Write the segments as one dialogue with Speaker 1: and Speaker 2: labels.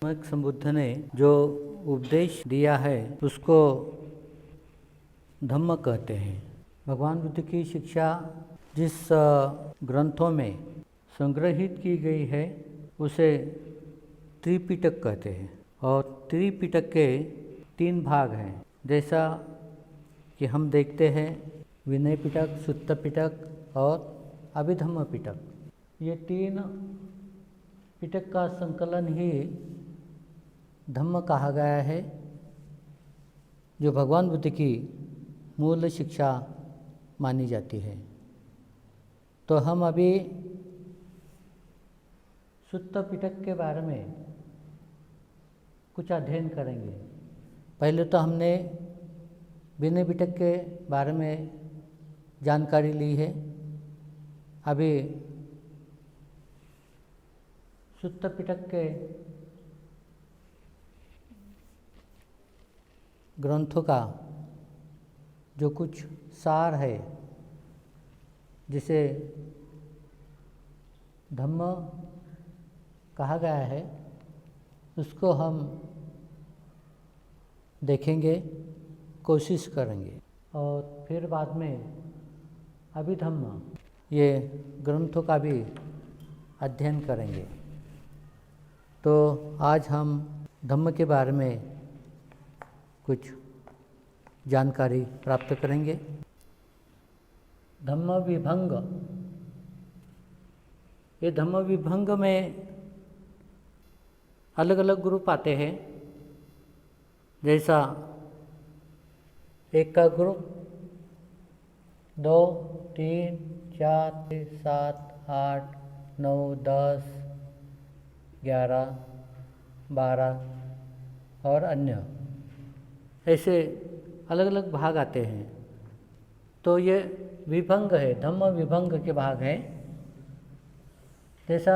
Speaker 1: गौतम बुद्ध ने जो उपदेश दिया है उसको धम्म कहते हैं। भगवान बुद्ध की शिक्षा जिस ग्रंथों में संग्रहित की गई है उसे त्रिपिटक कहते हैं और त्रिपिटक के 3 भाग हैं। जैसा कि हम देखते हैं विनय पिटक, सुत्त पिटक और अभिधम्म पिटक। ये 3 पिटक का संकलन ही धम्म कहा गया है, जो भगवान बुद्ध की मूल शिक्षा मानी जाती है। तो हम अभी सुत्त पिटक के बारे में कुछ अध्ययन करेंगे। पहले तो हमने विनय पिटक के बारे में जानकारी ली है। अभी सुत्त पिटक के ग्रंथों का जो कुछ सार है, जिसे धम्म कहा गया है, उसको हम देखेंगे, कोशिश करेंगे और फिर बाद में अभिधम्म ये ग्रंथों का भी अध्ययन करेंगे। तो आज हम धम्म के बारे में कुछ जानकारी प्राप्त करेंगे। धम्म विभंग, ये धम्म विभंग में अलग अलग ग्रुप आते हैं। जैसा एक का ग्रुप 2, 3, 4, 7, 8, 9, 10, 11, 12 और अन्य ऐसे अलग अलग भाग आते हैं। तो ये विभंग है, धम्म विभंग के भाग हैं। जैसा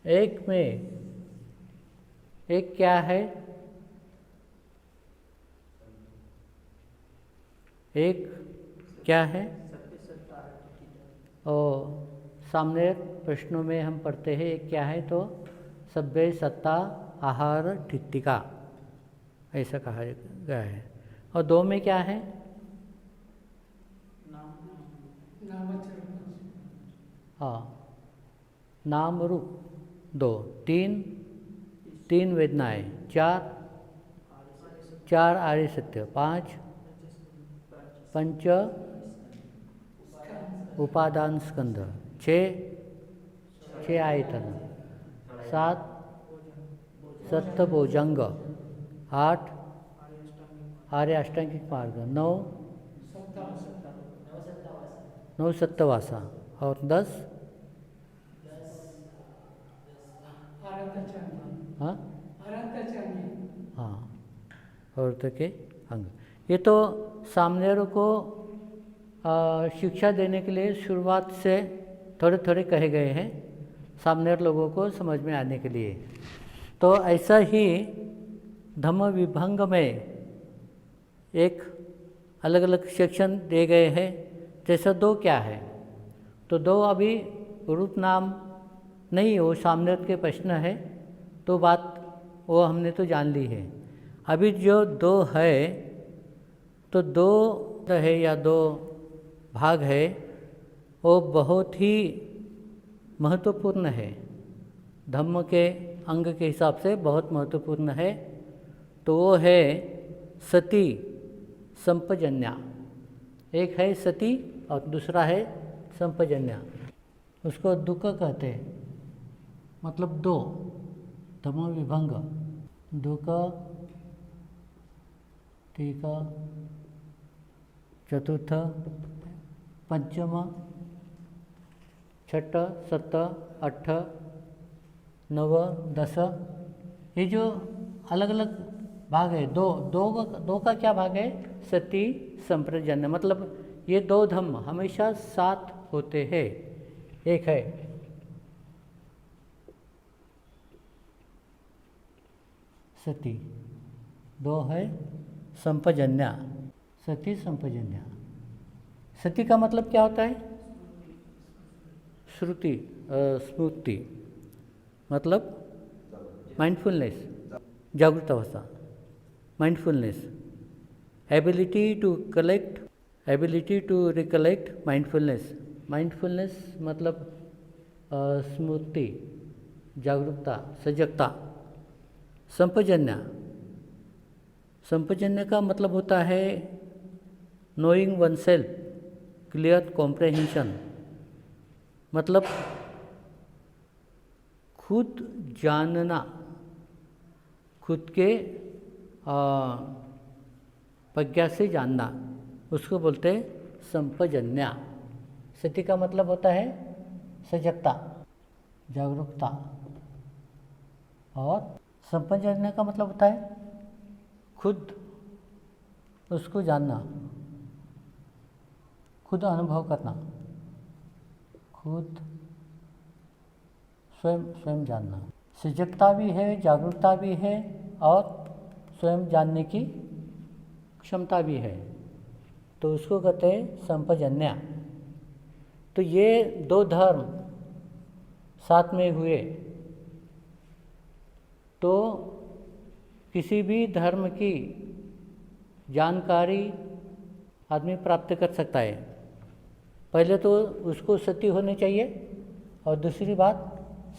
Speaker 1: एक में एक क्या है, एक क्या है, और सामने प्रश्नों में हम पढ़ते हैं एक क्या है, तो सब्बे सत्ता आहार ठिट्टिका ऐसा कहा गया है। और 2 में क्या है, हाँ, नाम रूप 2, 3 वेदनाएं, 4 आर्य सत्य, 5 पंच उपादान स्कंध, 6 आयतन, 7 सत्त भोजंग, 8 आर्य अष्टांगिक मार्ग, 9 सत्तवासा और 10 हाँ औरत के अंग। ये तो सामनेरों को शिक्षा देने के लिए शुरुआत से थोड़े थोड़े कहे गए हैं, सामनेर लोगों को समझ में आने के लिए। तो ऐसा ही धम्म विभंग में एक अलग अलग सेक्शन दे गए हैं। जैसा 2 क्या है, तो 2 अभी रूप नाम नहीं, वो सामने के प्रश्न है, तो बात वो हमने तो जान ली है। अभी जो 2 है, तो 2 है या 2 भाग है, वो बहुत ही महत्वपूर्ण है, धम्म के अंग के हिसाब से बहुत महत्वपूर्ण है। तो वो है सती संपजन्या। एक है सती और दूसरा है संपजन्या। उसको दुख कहते हैं, मतलब 2 धम्म विभंग, दुख, ठीक, चतुर्थ, पंचम, छठ, 7, 8, 9, 10, ये जो अलग अलग भाग है। दो का क्या भाग है, सती संप्रजन्य, मतलब ये 2 धम्म हमेशा साथ होते हैं। एक है सती, 2 है संपजन्या, सती संपजन्या। सती का मतलब क्या होता है, श्रुति, स्मृति, मतलब माइंडफुलनेस, जागरूक अवस्था, mindfulness, ability to recollect mindfulness. Mindfulness मतलब स्मृति, जागरूकता, सजगता। संपजन्य का मतलब होता है knowing one self, clear comprehension, मतलब खुद जानना, खुद के प्रज्ञा से जानना, उसको बोलते हैं संपजन्या। सति का मतलब होता है सजगता, जागरूकता, और संपजन्य का मतलब होता है खुद उसको जानना, खुद अनुभव करना, खुद स्वयं जानना। सजगता भी है, जागरूकता भी है, और स्वयं जानने की क्षमता भी है, तो उसको कहते हैं संपजन्या। तो ये दो धर्म साथ में हुए तो किसी भी धर्म की जानकारी आदमी प्राप्त कर सकता है। पहले तो उसको सती होनी चाहिए, और दूसरी बात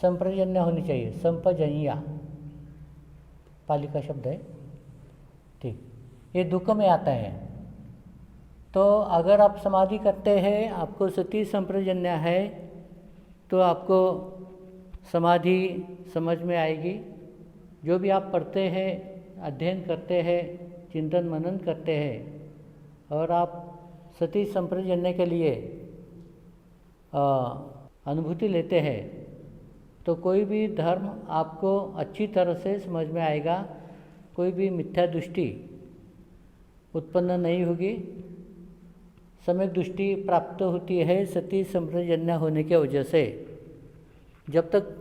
Speaker 1: संप्रजन्य होनी चाहिए, संपजन्या पाली का शब्द है। ठीक, ये दुख में आता है। तो अगर आप समाधि करते हैं, आपको सती संप्रजन्य है, तो आपको समाधि समझ में आएगी। जो भी आप पढ़ते हैं, अध्ययन करते हैं, चिंतन मनन करते हैं, और आप सती संप्रजन्य के लिए अनुभूति लेते हैं, तो कोई भी धर्म आपको अच्छी तरह से समझ में आएगा, कोई भी मिथ्या दृष्टि उत्पन्न नहीं होगी। सम्यक दृष्टि प्राप्त होती है सती संप्रजन्य होने की वजह से। जब तक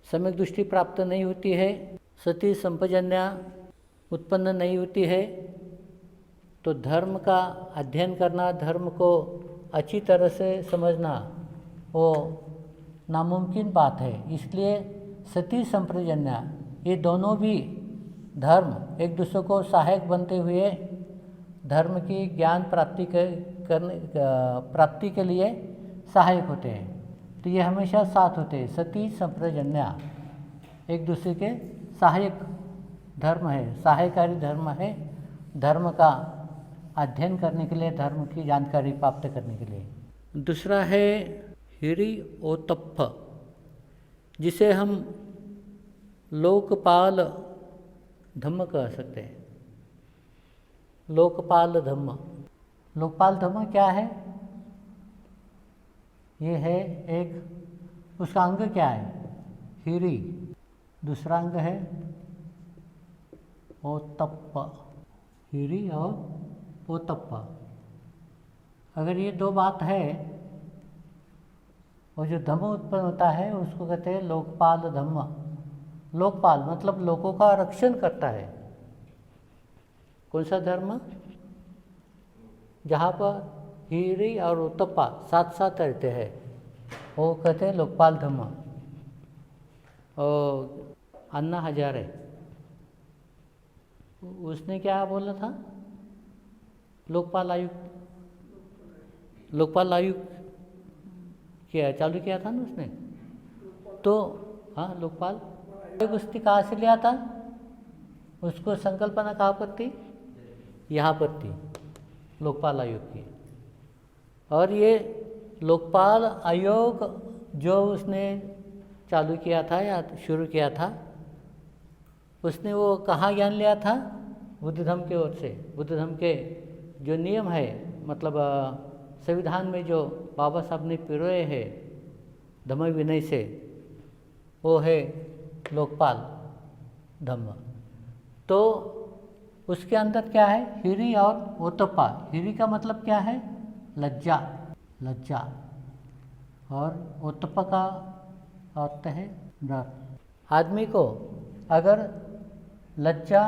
Speaker 1: सम्यक दृष्टि प्राप्त नहीं होती है, सती संप्रजन्य उत्पन्न नहीं होती है, तो धर्म का अध्ययन करना, धर्म को अच्छी तरह से समझना, वो नामुमकिन बात है। इसलिए सती संप्रजन्य, ये दोनों भी धर्म एक दूसरे को सहायक बनते हुए धर्म की ज्ञान प्राप्ति के लिए सहायक होते हैं। तो ये हमेशा साथ होते हैं। सती संप्रजन्या एक दूसरे के सहायक धर्म है, सहायकारी धर्म है, धर्म का अध्ययन करने के लिए, धर्म की जानकारी प्राप्त करने के लिए। दूसरा है हिरि ओतप्प, जिसे हम लोकपाल धम्म कह सकते हैं। लोकपाल धम्म, लोकपाल धम्म क्या है? ये है एक, उसका अंग क्या है? हिरि, दूसरा अंग है ओतप्प, हिरि और ओतप्प। अगर ये दो बात है, और जो धम्म उत्पन्न होता है उसको कहते हैं लोकपाल धम्म। लोकपाल मतलब लोगों का रक्षण करता है। कौन सा धर्म? जहाँ पर हिरि और ओतप्पा साथ साथ रहते हैं, वो कहते हैं लोकपाल धम्म। और अन्ना हजारे, उसने क्या बोला था? लोकपाल आयुक्त किया, चालू किया था ना उसने। तो हाँ, लोकपाल कुश्ती कहाँ से लिया था? उसको संकल्पना कहाँ पर थी? यहाँ पर थी, लोकपाल आयोग की। और ये लोकपाल आयोग जो उसने चालू किया था या शुरू किया था, उसने वो कहाँ ज्ञान लिया था? बुद्ध धर्म के ओर से। बुद्ध धर्म के जो नियम है, मतलब संविधान में जो बाबा साहब ने पिरोए हैं धम्म विनय से, वो है लोकपाल धम्म। तो उसके अंदर क्या है? हिरि और ओतप्पा। हिरि का मतलब क्या है? लज्जा, लज्जा। और ओतप्पा का अर्थ है डर। आदमी को अगर लज्जा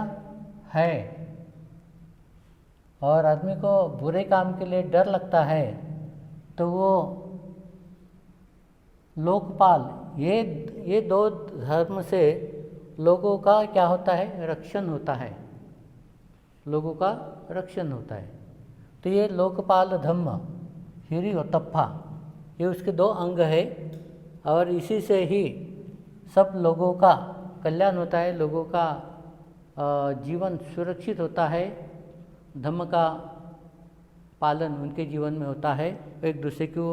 Speaker 1: है और आदमी को बुरे काम के लिए डर लगता है, तो वो लोकपाल ये दो धर्म से लोगों का क्या होता है, रक्षण होता है, लोगों का रक्षण होता है। तो ये लोकपाल धम्म हिरि ओतप्पा, ये उसके दो अंग है और इसी से ही सब लोगों का कल्याण होता है, लोगों का जीवन सुरक्षित होता है, धम्म का पालन उनके जीवन में होता है, एक दूसरे को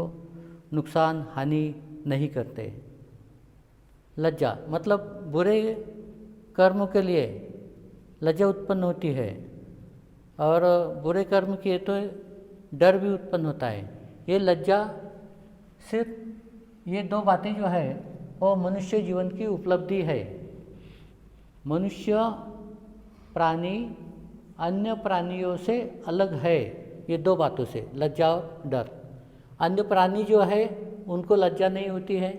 Speaker 1: नुकसान हानि नहीं करते। लज्जा मतलब बुरे कर्म के लिए लज्जा उत्पन्न होती है और बुरे कर्म किए तो डर भी उत्पन्न होता है। ये लज्जा सिर्फ ये दो बातें जो है वो मनुष्य जीवन की उपलब्धि है। मनुष्य प्राणी अन्य प्राणियों से अलग है ये दो बातों से, लज्जा और डर। अन्य प्राणी जो है उनको लज्जा नहीं होती है,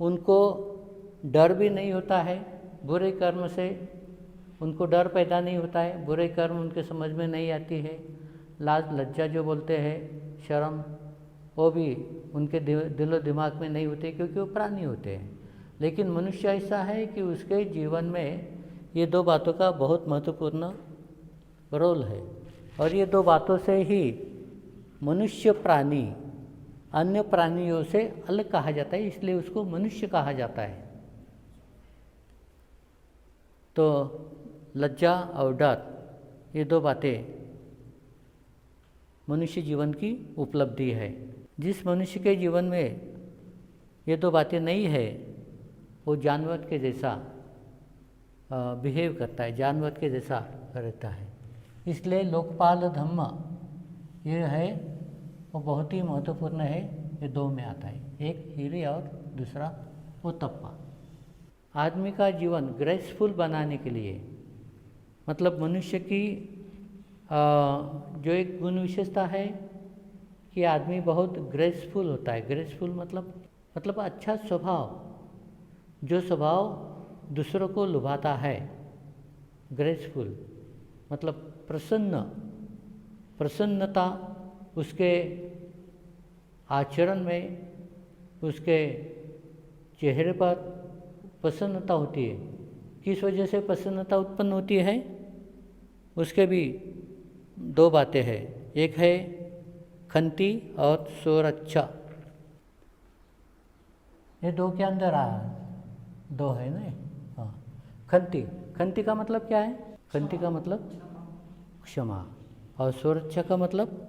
Speaker 1: उनको डर भी नहीं होता है, बुरे कर्म से उनको डर पैदा नहीं होता है, बुरे कर्म उनके समझ में नहीं आती है। लाज लज्जा जो बोलते हैं, शर्म, वो भी उनके दिलो दिमाग में नहीं होते क्योंकि वो प्राणी होते हैं। लेकिन मनुष्य ऐसा है कि उसके जीवन में ये दो बातों का बहुत महत्वपूर्ण रोल है और ये दो बातों से ही मनुष्य प्राणी अन्य प्राणियों से अलग कहा जाता है, इसलिए उसको मनुष्य कहा जाता है। तो लज्जा और डर ये दो बातें मनुष्य जीवन की उपलब्धि है। जिस मनुष्य के जीवन में ये दो बातें नहीं है वो जानवर के जैसा बिहेव करता है, जानवर के जैसा रहता है। इसलिए लोकपाल धम्म ये है वो बहुत ही महत्वपूर्ण है। ये दो में आता है, एक हिरि और दूसरा ओतप्पा। आदमी का जीवन ग्रेसफुल बनाने के लिए मतलब मनुष्य की जो एक गुण विशेषता है कि आदमी बहुत ग्रेसफुल होता है। ग्रेसफुल मतलब अच्छा स्वभाव, जो स्वभाव दूसरों को लुभाता है। ग्रेसफुल मतलब प्रसन्नता उसके आचरण में, उसके चेहरे पर प्रसन्नता होती है। किस वजह से प्रसन्नता उत्पन्न होती है उसके भी दो बातें हैं, एक है खंती और सोरच्छा। ये दो के अंदर दो है ना। हाँ, खंती का मतलब क्या है? खंती का मतलब क्षमा और सोरच्छा का मतलब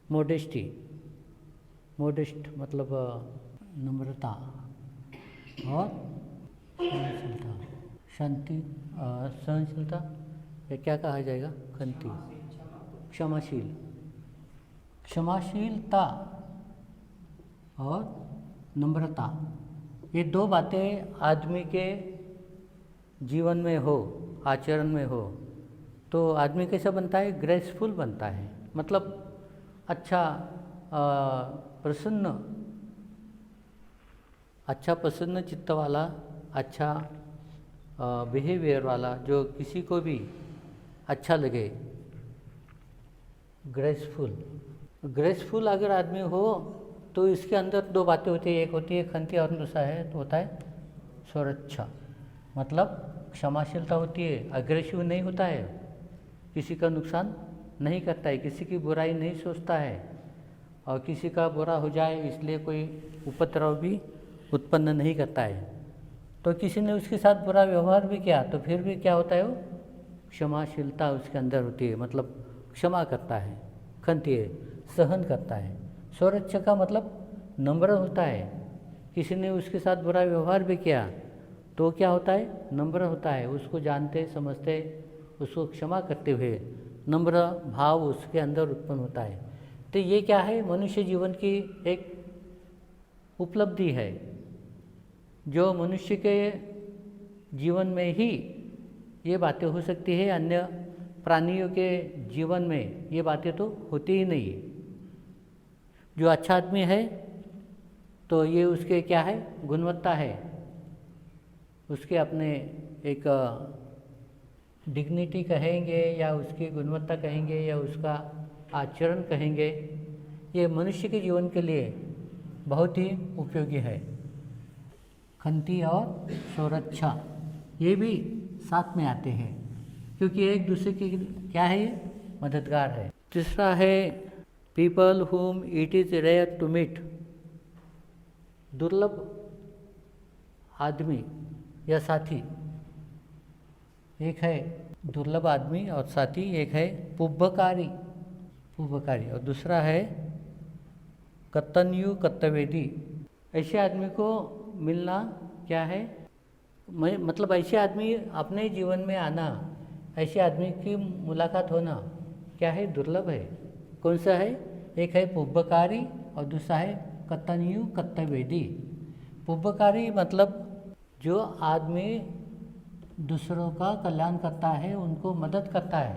Speaker 1: मोडेस्ट मतलब नम्रता और सहनशीलता। शांति सहनशीलता ये क्या कहा जाएगा? खंती। क्षमाशीलता और नम्रता, ये दो बातें आदमी के जीवन में हो, आचरण में हो तो आदमी कैसा बनता है? ग्रेसफुल बनता है। मतलब अच्छा प्रसन्न चित्त वाला, अच्छा बिहेवियर वाला, जो किसी को भी अच्छा लगे। ग्रेसफुल अगर आदमी हो तो इसके अंदर दो बातें होती है, एक होती है खंती और दूसरा है तो होता है सोरच्छा। मतलब क्षमाशीलता होती है, अग्रेसिव नहीं होता है, किसी का नुकसान नहीं करता है, किसी की बुराई नहीं सोचता है और किसी का बुरा हो जाए इसलिए कोई उपद्रव भी उत्पन्न नहीं करता है। तो किसी ने उसके साथ बुरा व्यवहार भी किया तो फिर भी क्या होता है? वो क्षमाशीलता उसके अंदर होती है, मतलब क्षमा करता है। खंती है, सहन करता है। सोरच्छा का मतलब नम्र होता है, किसी ने उसके साथ बुरा व्यवहार भी किया तो क्या होता है? नम्र होता है, उसको जानते समझते उसको क्षमा करते हुए नम्र भाव उसके अंदर उत्पन्न होता है। तो ये क्या है? मनुष्य जीवन की एक उपलब्धि है जो मनुष्य के जीवन में ही ये बातें हो सकती है, अन्य प्राणियों के जीवन में ये बातें तो होती ही नहीं है। जो अच्छा आदमी है तो ये उसके क्या है? गुणवत्ता है, उसके अपने एक डिग्निटी कहेंगे या उसकी गुणवत्ता कहेंगे या उसका आचरण कहेंगे। ये मनुष्य के जीवन के लिए बहुत ही उपयोगी है। खंती और सुरक्षा ये भी साथ में आते हैं, क्योंकि एक दूसरे की क्या है, ये मददगार है। तीसरा है people whom it is rare to meet, दुर्लभ आदमी या साथी। एक है दुर्लभ आदमी और साथी, एक है पुब्बकारी, और दूसरा है कत्तन्यु कत्तवेदी। ऐसे आदमी को मिलना क्या है, मतलब ऐसे आदमी अपने जीवन में आना, ऐसे आदमी की मुलाकात होना क्या है, दुर्लभ है। कौन सा है, एक है पुब्बकारी और दूसरा है कत्तन्यु कत्तवेदी। पुब्बकारी मतलब जो आदमी दूसरों का कल्याण करता है, उनको मदद करता है,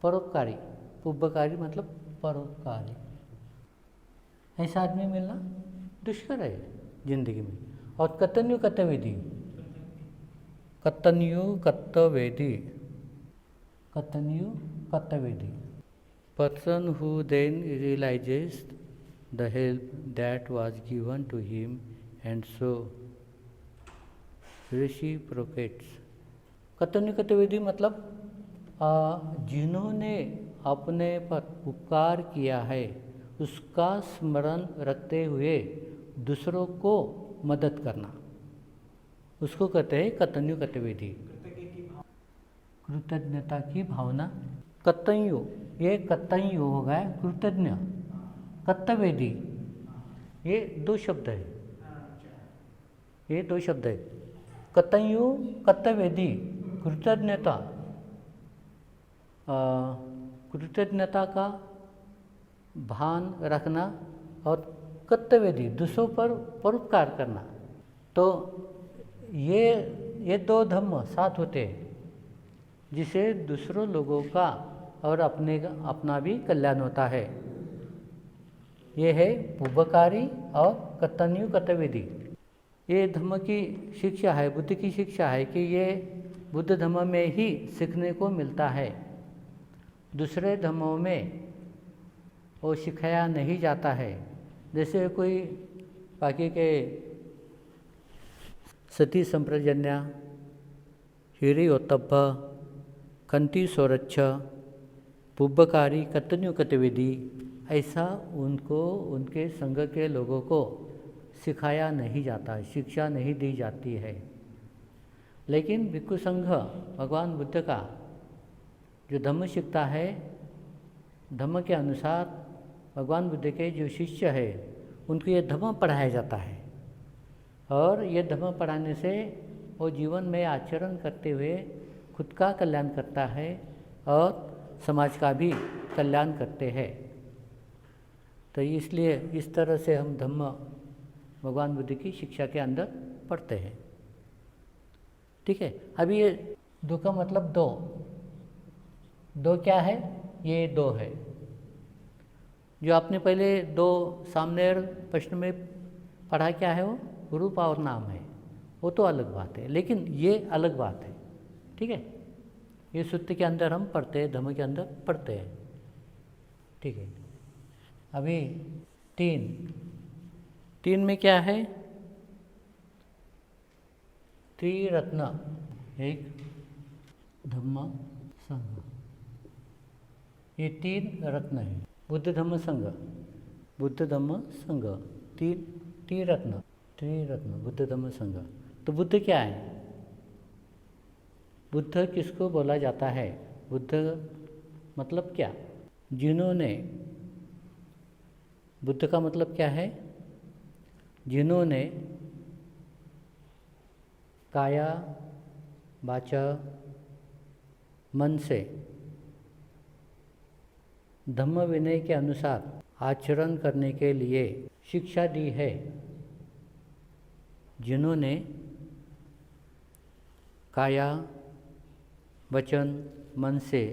Speaker 1: परोपकारी। पुब्बकारी मतलब परोपकारी। ऐसा आदमी मिलना दुष्कर है जिंदगी में। और कत्तन्यु कत्तवेदी, person who then realizes the help that was given to him and so reciprocates. कत्तन्यु कत्तवेदी मतलब जिन्होंने अपने पर उपकार किया है उसका स्मरण रखते हुए दूसरों को मदद करना, उसको कहते हैं कत्तन्यु कत्तवेदी। कृतज्ञता की भावना। कत्तन्यु, ये कत्तन्यु हो गया कृतज्ञ, कत्तवेदी ये दो शब्द है, ये दो शब्द है। कत्तन्यु कत्तवेदी, कृतज्ञता, कृतज्ञता का भान रखना, और कत्तवेदी दूसरों पर परोपकार करना। तो ये दो धम्म साथ होते हैं, जिसे दूसरों लोगों का और अपना भी कल्याण होता है। ये है पुब्बकारी और कत्तन्यु कत्तवेदी। ये धम्म की शिक्षा है, बुद्ध की शिक्षा है कि ये बुद्ध धम्म में ही सीखने को मिलता है। दूसरे धर्मों में वो सिखाया नहीं जाता है। जैसे कोई बाकी के सती संप्रजन्या, हिरियोत्तप्प, खंती सोरच्छ, पुब्बकारी, कत्तन्यु कत्तवेदी, ऐसा उनको उनके संघ के लोगों को सिखाया नहीं जाता है, शिक्षा नहीं दी जाती है। लेकिन भिक्खु संघ भगवान बुद्ध का जो धम्म सीखता है, धम्म के अनुसार भगवान बुद्ध के जो शिष्य है उनको ये धम्म पढ़ाया जाता है। और ये धम्म पढ़ाने से वो जीवन में आचरण करते हुए खुद का कल्याण करता है और समाज का भी कल्याण करते हैं। तो इसलिए इस तरह से हम धम्म भगवान बुद्ध की शिक्षा के अंदर पढ़ते हैं। ठीक है, अभी ये दो का मतलब दो, दो क्या है, ये दो है। जो आपने पहले दो सामने प्रश्न में पढ़ा क्या है, वो रूप और नाम है, वो तो अलग बात है, लेकिन ये अलग बात है। ठीक है, ये सूत्र के अंदर हम पढ़ते हैं, धम्म के अंदर पढ़ते हैं। ठीक है, अभी तीन में क्या है, त्रिरत्न, एक धम्म संघ, ये तीन रत्न है। बुद्ध धम्म संघ, बुद्ध धम्म संघ, त्रिरत्न, बुद्ध धम्म संघ। तो बुद्ध क्या है, बुद्ध किसको बोला जाता है? बुद्ध मतलब क्या, जिन्होंने, बुद्ध का मतलब क्या है, जिन्होंने काया वाचा मन से धम्म विनय के अनुसार आचरण करने के लिए शिक्षा दी है। जिन्होंने काया वचन मन से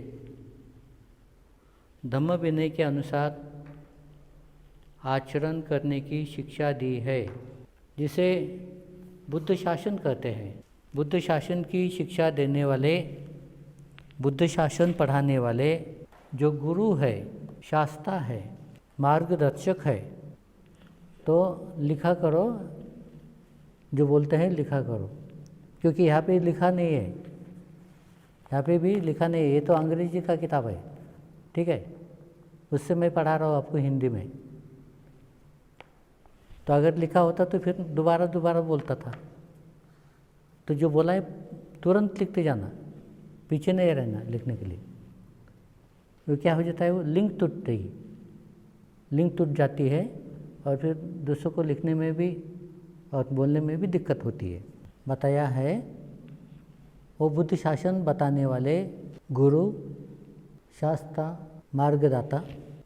Speaker 1: धम्म विनय के अनुसार आचरण करने की शिक्षा दी है, जिसे बुद्ध शासन कहते हैं। बुद्ध शासन की शिक्षा देने वाले, बुद्ध शासन पढ़ाने वाले जो गुरु है, शास्ता है, मार्गदर्शक है, तो लिखा करो, जो बोलते हैं लिखा करो, क्योंकि यहाँ पे लिखा नहीं है, यहाँ पे भी लिखा नहीं है, ये तो अंग्रेजी का किताब है, ठीक है, उससे मैं पढ़ा रहा हूँ आपको हिंदी में। तो अगर लिखा होता तो फिर दोबारा दोबारा बोलता था। तो जो बोला है तुरंत लिखते जाना, पीछे नहीं रहना लिखने के लिए। तो क्या हो जाता है, वो लिंक टूट जाती है और फिर दूसरों को लिखने में भी और बोलने में भी दिक्कत होती है। बताया है वो बुद्ध शासन बताने वाले गुरु, शास्त्र, मार्गदाता,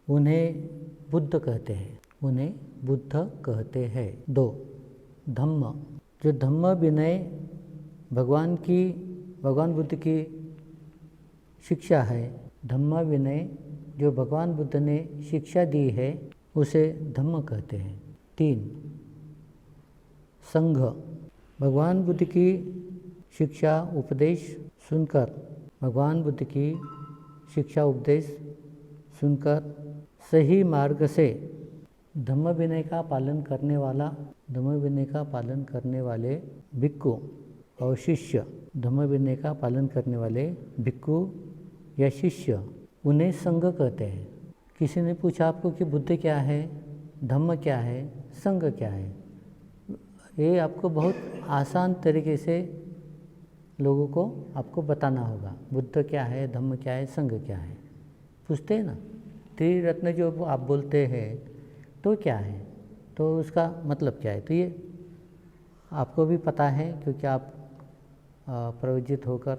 Speaker 1: उन्हें बुद्ध कहते हैं, उन्हें बुद्ध कहते हैं। 2. धम्म, जो धम्म विनय भगवान बुद्ध की शिक्षा है, धम्म विनय जो भगवान बुद्ध ने शिक्षा दी है उसे धम्म कहते हैं। 3. संघ, भगवान बुद्ध की शिक्षा उपदेश सुनकर, भगवान बुद्ध की शिक्षा उपदेश सुनकर सही मार्ग से धम्म विनय का पालन करने वाले भिक्खु और शिष्य, धम्म विनय का पालन करने वाले भिक्खु या शिष्य, उन्हें संघ कहते हैं। किसी ने पूछा आपको कि बुद्ध क्या है, धम्म क्या है, संघ क्या है, ये आपको बहुत आसान तरीके से लोगों को आपको बताना होगा। बुद्ध क्या है, धम्म क्या है, संघ क्या है, पूछते हैं ना। त्रिरत्न जो आप बोलते हैं तो क्या है, तो उसका मतलब क्या है, तो ये आपको भी पता है क्योंकि आप प्रवृत्त होकर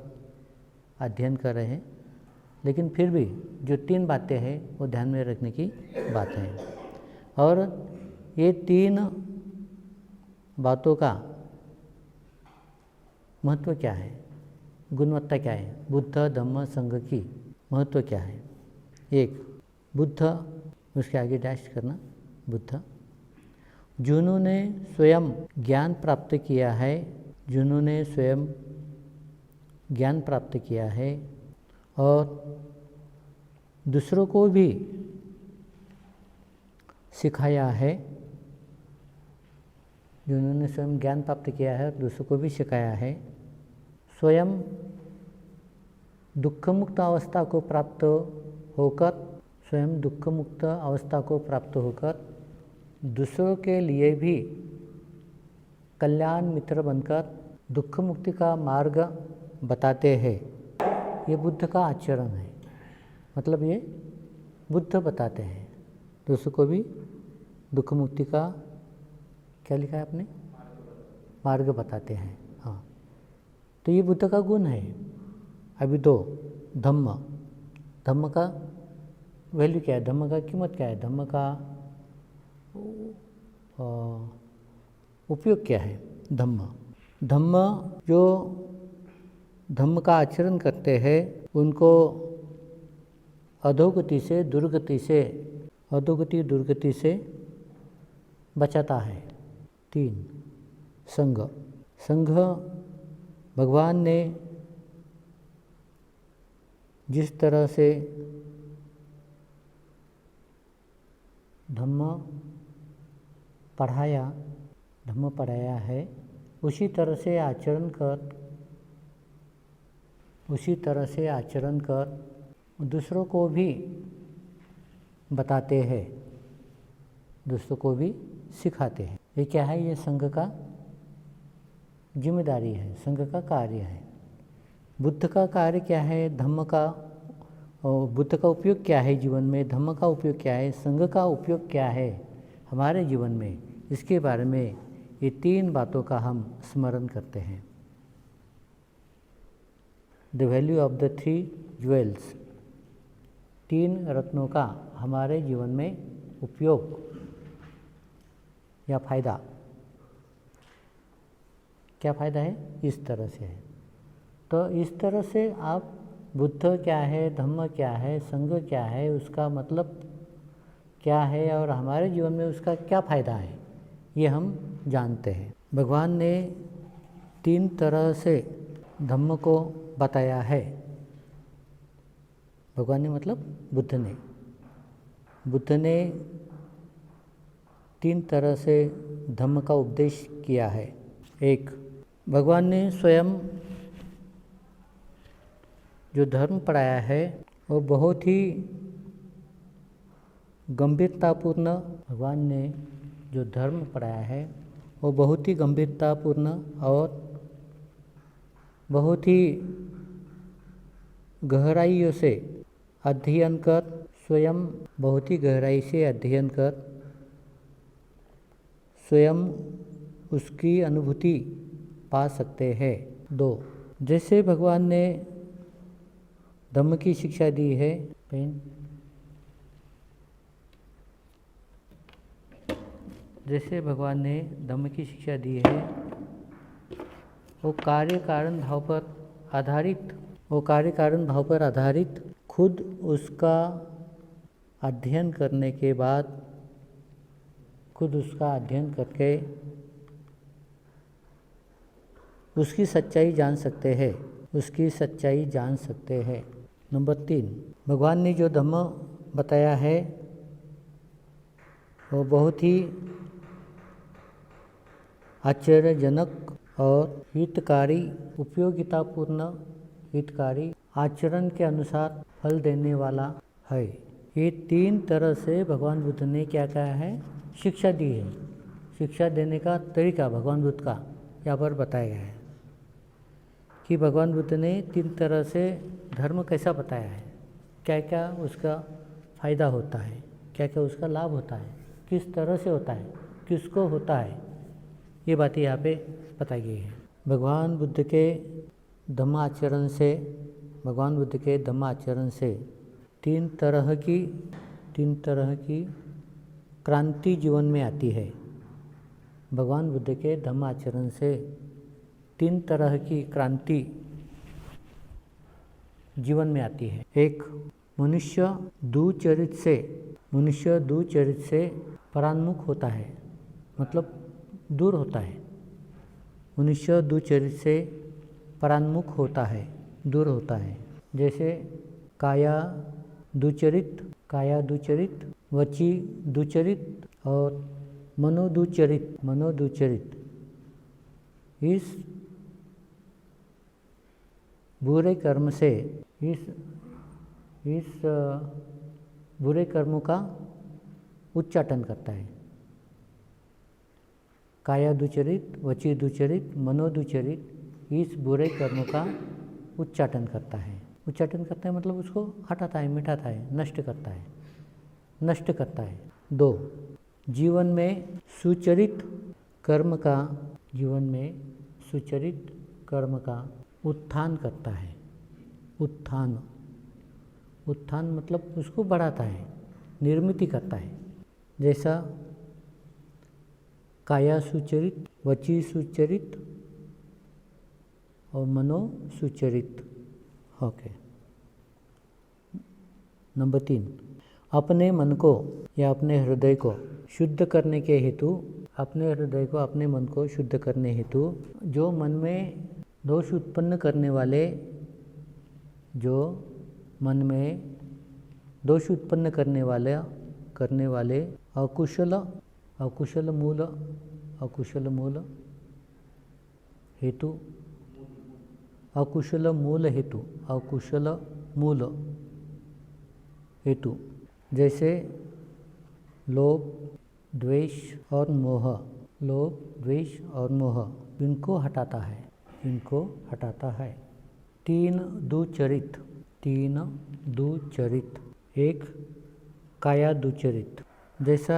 Speaker 1: अध्ययन कर रहे हैं। लेकिन फिर भी जो 3 बातें हैं वो ध्यान में रखने की बात है। और ये 3 बातों का महत्व क्या है, गुणवत्ता क्या है, बुद्ध धम्म संघ की महत्व क्या है। 1. बुद्ध, उसके आगे डैश करना, बुद्ध जिन्होंने स्वयं ज्ञान प्राप्त किया है, जिन्होंने स्वयं ज्ञान प्राप्त किया है और दूसरों को भी सिखाया है, जिन्होंने स्वयं ज्ञान प्राप्त किया है और दूसरों को भी सिखाया है, स्वयं दुख मुक्त अवस्था को प्राप्त होकर, स्वयं दुख मुक्त अवस्था को प्राप्त होकर दूसरों के लिए भी कल्याण मित्र बनकर दुख मुक्ति का मार्ग बताते हैं। ये बुद्ध का आचरण है, मतलब ये बुद्ध बताते हैं, दूसरों को भी दुख मुक्ति का क्या लिखा है आपने, मार्ग बताते हैं। हाँ, तो ये बुद्ध का गुण है। अभी 2. धम्म, धम्म का वैल्यू क्या है, धम्म का कीमत क्या है, धम्म का उपयोग क्या है। धम्म जो धम्म का आचरण करते हैं उनको अधोगति दुर्गति से बचाता है। 3. संघ, भगवान ने जिस तरह से धम्म पढ़ाया है उसी तरह से आचरण कर दूसरों को भी बताते हैं, दूसरों को भी सिखाते हैं। ये क्या है, ये संघ का जिम्मेदारी है, संघ का कार्य है। बुद्ध का कार्य क्या है, धम्म का, बुद्ध का उपयोग क्या है जीवन में, धम्म का उपयोग क्या है, संघ का उपयोग क्या है हमारे जीवन में, इसके बारे में ये 3 बातों का हम स्मरण करते हैं। The value of the 3 jewels, 3 रत्नों का हमारे जीवन में उपयोग या फायदा, क्या फ़ायदा है, इस तरह से है। तो इस तरह से आप बुद्ध क्या है, धम्म क्या है, संघ क्या है, उसका मतलब क्या है और हमारे जीवन में उसका क्या फ़ायदा है, ये हम जानते हैं। भगवान ने 3 तरह से धम्म को बताया है। भगवान ने मतलब बुद्ध ने 3 तरह से धम्म का उपदेश किया है। एक, भगवान ने स्वयं जो धर्म पढ़ाया है वो बहुत ही गंभीरतापूर्ण, भगवान ने जो धर्म पढ़ाया है वो बहुत ही गंभीरतापूर्ण और बहुत ही गहराइयों से अध्ययन कर, स्वयं बहुत ही गहराई से अध्ययन कर स्वयं उसकी अनुभूति पा सकते हैं। 2, जैसे भगवान ने धम्म की शिक्षा दी है, जैसे भगवान ने धम्म की शिक्षा दी है वो कार्य कारण भाव पर आधारित खुद उसका अध्ययन करने के बाद, खुद उसका अध्ययन करके उसकी सच्चाई जान सकते हैं। नंबर 3, भगवान ने जो धम्म बताया है वो बहुत ही आश्चर्यजनक और हितकारी, उपयोगितापूर्ण, हितकारी, आचरण के अनुसार फल देने वाला है। ये 3 तरह से भगवान बुद्ध ने क्या कहा है, शिक्षा दी है। शिक्षा देने का तरीका भगवान बुद्ध का यहाँ पर बताया गया है कि भगवान बुद्ध ने 3 तरह से धर्म कैसा बताया है, क्या क्या उसका फ़ायदा होता है, क्या क्या उसका लाभ होता है, किस तरह से होता है, किसको होता है, ये बातें यहाँ पे बताई गई है। भगवान बुद्ध के धम्म आचरण से 3 तरह की क्रांति जीवन में आती है। भगवान बुद्ध के धम्म आचरण से 3 तरह की क्रांति जीवन में आती है। एक, मनुष्य दुचरित से परान्मुख होता है, मतलब दूर होता है। मनुष्य दुचरित से परान्मुख होता है, दूर होता है। जैसे काया दुचरित, वची दुचरित और मनोदुचरित। इस बुरे कर्म से, इस बुरे कर्मों का उच्चाटन करता है। काया दुचरित, वची दुचरित, मनोदुचरित इस बुरे कर्मों का उच्चाटन करता है। मतलब उसको हटाता है, मिटाता है, नष्ट करता है। 2, जीवन में सुचरित कर्म का उत्थान करता है। उत्थान मतलब उसको बढ़ाता है, निर्मिति करता है। जैसा काया सुचरित, वची सुचरित और मनो सुचरित। ओके। नंबर 3, अपने मन को या अपने हृदय को शुद्ध करने के हेतु, अपने मन को शुद्ध करने हेतु जो मन में दोष उत्पन्न करने वाले अकुशल मूल हेतु जैसे लोभ, द्वेष और मोह, इनको हटाता है। 3 दुचरित। एक, काया दुचरित, जैसा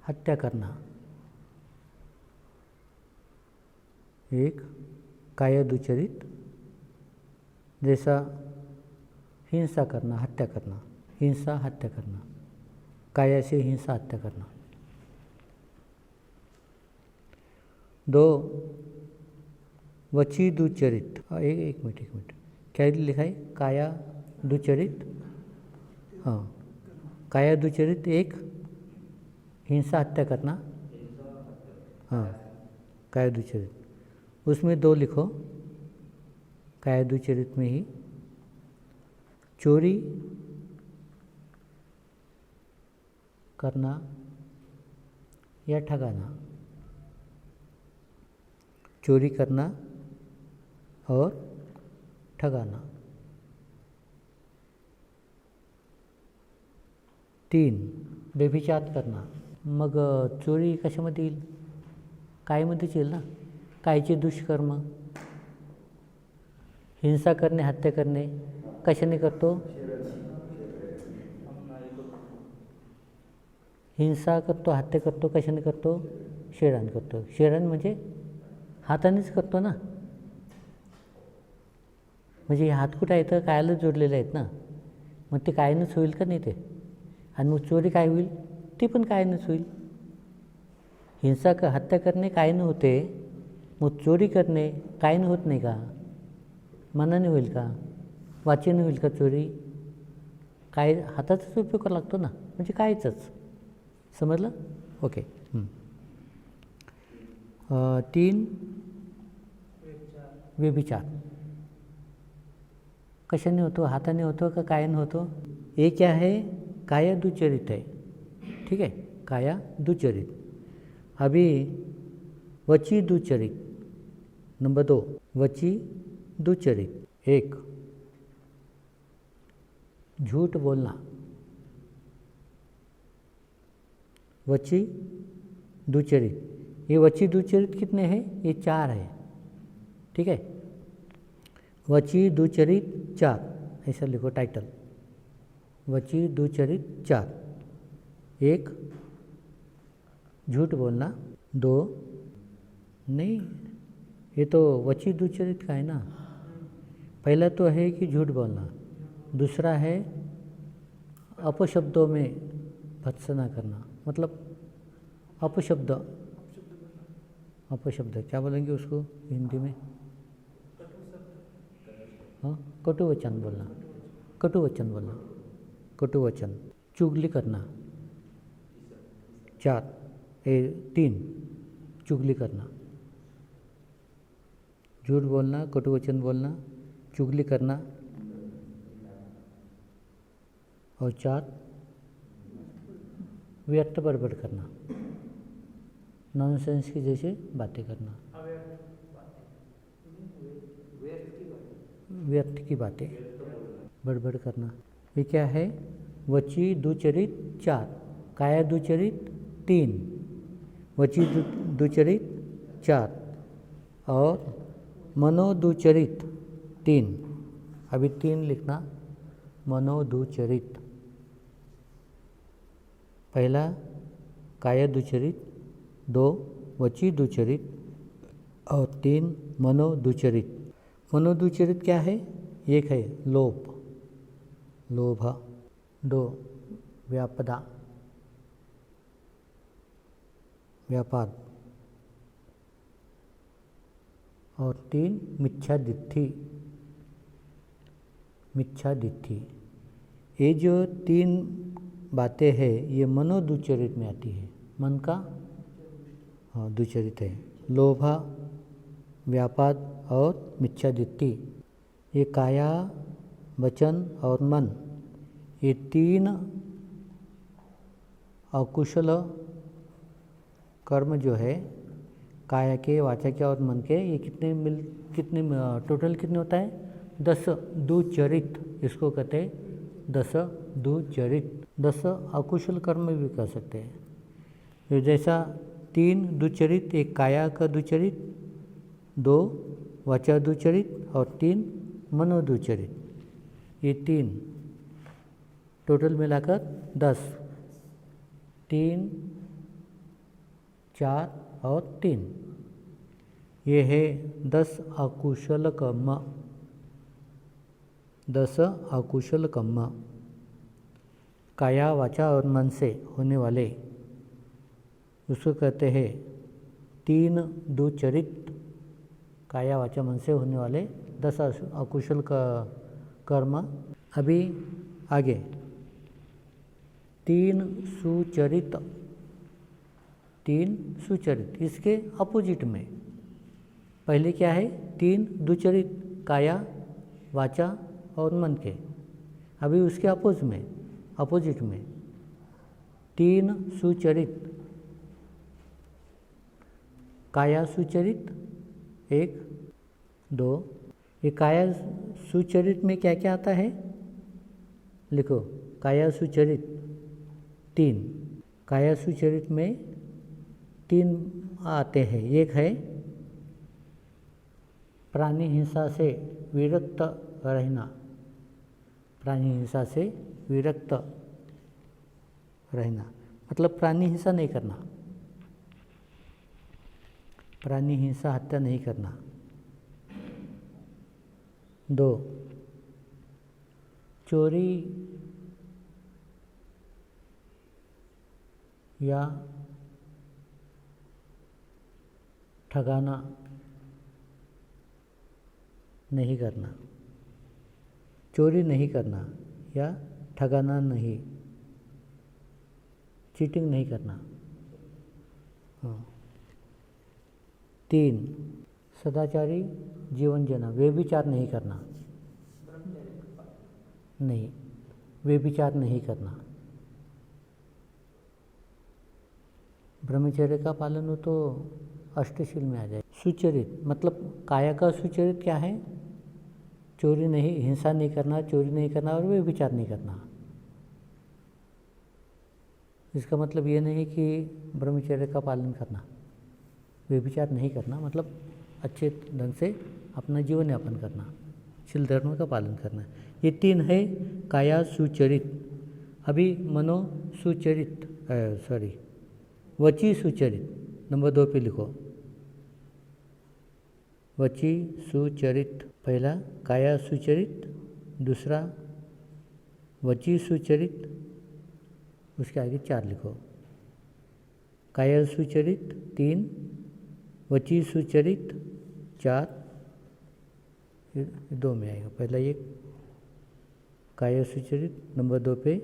Speaker 1: हत्या करना। एक, काया दुचरित, जैसा हिंसा करना, हत्या करना, काया से हिंसा, हत्या करना। 2, वची दुचरित। एक मिनट, क्या लिखा है? काया दुचरित। हाँ, काया दुचरित एक, हिंसा, हत्या करना। हाँ, काया दुचरित। उसमें 2 लिखो, काया दुचरित में ही। चोरी करना या ठगाना, चोरी करना और ठगाना। 3 व्यभिचार करना। मग चोरी कशामध्ये येईल? कायमध्येच येईल ना. कायचे दुष्कर्म? हिंसा करणे, हत्या करणे कशाने करतो? हिंसा करतो, हत्या करतो कशाने करतो? शेराने करतो. शेराने म्हणजे हातानेच करतो ना. म्हणजे हे हात कुठं आहेत? कायाला जोडलेले आहेत ना. मग ते कायनंच होईल का नाही ते? आणि मग चोरी काय होईल? ती पण कायनंच होईल. हिंसा हत्या करणे कायनं होते, मग चोरी करणे कायनं होत नाही का? मनाने होईल का? वाचेने होईल का चोरी? काय हाताचाच उपयोग करावा लागतो ना, म्हणजे कायचंच. समजलं? ओके. 3 व्यभिचार कशाने होतो? हाताने होतो का कायाने होतो? एक क्या है? काया दुचरित है. ठीक है, काया दुचरित. अभी वची दुचरित. नंबर 2 वची दुचरित. 1 झूठ बोलना. वची दुचरित. ये वची दुचरित कितने हैं? ये 4 है. ठीक है, वची दुचरित 4 ऐसा लिखो टाइटल. वची दुचरित 4. 1 झूठ बोलना. 2 नहीं, ये तो वची दुचरित का है ना. पहला तो है कि झूठ बोलना, दूसरा है अपशब्दों में भत्सना करना. मतलब अपशब्द, अपशब्द क्या बोलेंगे उसको हिंदी में? हाँ, कटुवचन बोलना. कटुवचन बोलना, कटुवचन. चुगली करना. 3 चुगली करना. झूठ बोलना, कटुवचन बोलना, चुगली करना. और 4 व्यर्थ बड़बड़ करना, नॉनसेंस की जैसे बातें करना. व्यर्थ की बातें बड़बड़ करना. ये क्या है? वची दुचरित 4, काया दुचरित 3, वची दुचरित 4 और मनोदुचरित 3. अभी 3 लिखना. मनोदुचरित. पहला काया दुचरित, 2 वची दुचरित और 3 मनोदुचरित. मनोदुचरित क्या है? 1 है लोभ, लोभ. 2 व्यापदा, व्यापाद. और 3 मिथ्यादित्थि, मिथ्यादित्थि. ये जो 3 बातें हैं ये मनोदुचरित में आती है. मन का दुचरित है. लोभा, व्यापाद और मिथ्यादित्ति. ये काया, वचन और मन, ये 3 अकुशल कर्म जो है काया के, वाचा के और मन के, ये कितने टोटल कितने होता है? 10 दुचरित. इसको कहते हैं 10 दुचरित. 10 अकुशल कर्म भी कह सकते हैं. तो जैसा 3 दुचरित, 1 काया का दुचरित, 2 वाचा दुचरित और 3 मनोदुचरित. ये 3 टोटल मिलाकर 10. 3 4 और 3 ये है 10 अकुशल कर्म. 10 अकुशल कर्म काया, वाचा और मन से होने वाले, उसको कहते हैं 3 दुचरित. काया, वाचा, मन से होने वाले 10 अकुशल कर्म. अभी आगे 3 सुचरित. 3 सुचरित, इसके अपोजिट में. पहले क्या है? 3 दुचरित, काया, वाचा और मन के. अभी उसके अपोजिट में तीन सुचरित, काया सुचरित 1 2। ये काया सुचरित में क्या क्या आता है लिखो। काया सुचरित 3, काया सुचरित में 3 आते हैं। एक है प्राणी हिंसा से विरक्त रहना, प्राणी हिंसा से विरक्त रहना मतलब प्राणी हिंसा नहीं करना, प्राणी हिंसा हत्या नहीं करना। 2 चोरी या ठगाना नहीं करना, चोरी नहीं करना या ठगाना नहीं, चीटिंग नहीं करना। 3 सदाचारी जीवन जीना, व्यभिचार नहीं करना, नहीं व्यभिचार नहीं करना। ब्रह्मचर्य का पालन हो तो अष्टशील में आ जाए। सुचरित मतलब काया का सुचरित क्या है? चोरी नहीं, हिंसा नहीं करना, चोरी नहीं करना और व्यभिचार नहीं करना। इसका मतलब ये नहीं कि ब्रह्मचर्य का पालन करना, व्यभिचार नहीं करना मतलब अच्छे ढंग से अपना जीवन यापन करना, शील धर्म का पालन करना। ये 3 है काया सुचरित। अभी मनो सुचरित वची सुचरित नंबर 2 पे लिखो। वची सुचरित, पहला काया सुचरित, दूसरा वची सुचरित, उसके आगे 4 लिखो। काया सुचरित 3, वची सुचरित 4, 2 में आएगा। पहला ये काया सुचरित, नंबर 2 पे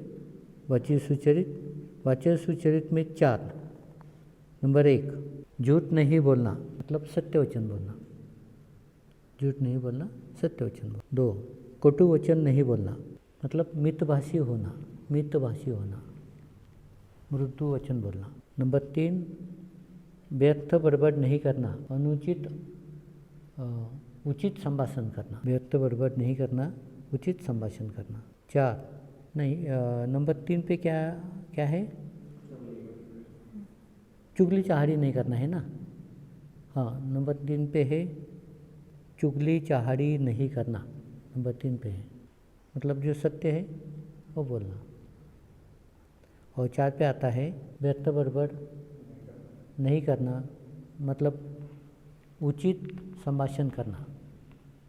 Speaker 1: वची सुचरित, वाचा सुचरित में 4। नंबर 1 झूठ नहीं बोलना मतलब सत्य वचन बोलना, झूठ नहीं बोलना सत्य वचन बोलना। 2 कटु वचन नहीं बोलना मतलब मितभाषी होना, मितभाषी होना, मृदु वचन बोलना। नंबर 3 व्यर्थ बड़बड़ नहीं करना, अनुचित उचित संभाषण करना, व्यर्थ बड़बड़ नहीं करना, उचित संभाषण करना। 4 नहीं नंबर 3 पे क्या है? चुगली चाहड़ी नहीं करना है ना। हाँ नंबर 3 पे है चुगली चाहड़ी नहीं करना, नंबर 3 पे है मतलब जो सत्य है वो बोलना। और 4 पे आता है व्यर्थ बड़बड़ नहीं करना मतलब उचित संभाषण करना,